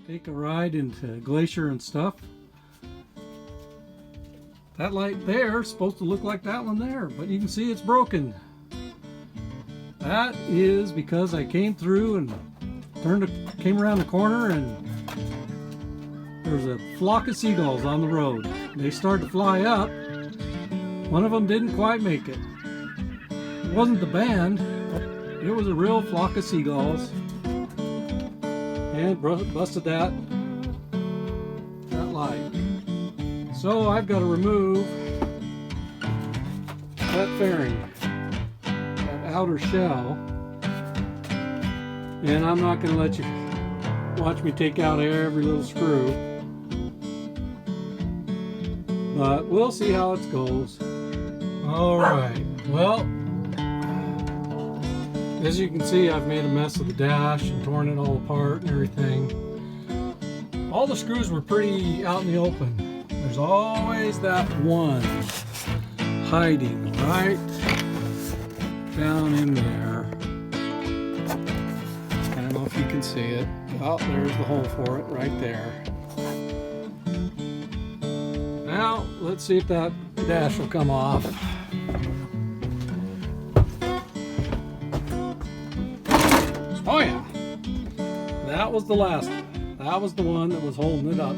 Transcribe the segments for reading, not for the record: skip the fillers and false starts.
take a ride into Glacier and stuff. That light there is supposed to look like that one there, but you can see it's broken. That is because I came through and came around the corner, and there's a flock of seagulls on the road. They started to fly up. One of them didn't quite make it. It wasn't the band. It was a real flock of seagulls. And busted that light. So I've got to remove that fairing, that outer shell, and I'm not going to let you watch me take out every little screw, but we'll see how it goes. Alright, well, as you can see, I've made a mess of the dash and torn it all apart and everything. All the screws were pretty out in the open. There's always that one hiding right down in there. I don't know if you can see it. Oh, there's the hole for it right there. Now, let's see if that dash will come off. Oh yeah, that was the last one. That was the one that was holding it up.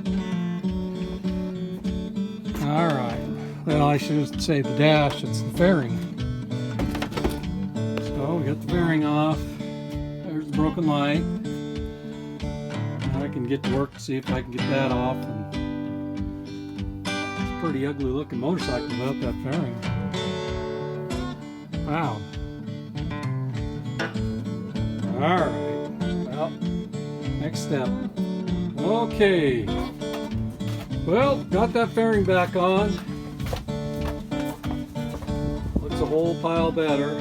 Alright, well, I should say the dash, it's the fairing. So we got the fairing off. There's the broken light. Now I can get to work to see if I can get that off. And it's a pretty ugly looking motorcycle without that fairing. Wow. Alright, well, next step. Okay. Well, got that fairing back on. Looks a whole pile better.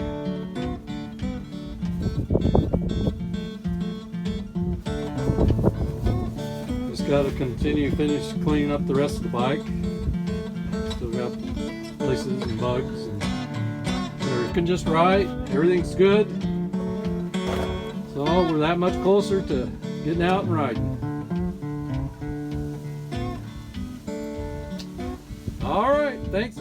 Just got to finish cleaning up the rest of the bike. Still got places and bugs. And they're looking just right. Everything's good. So we're that much closer to getting out and riding. All right, thanks.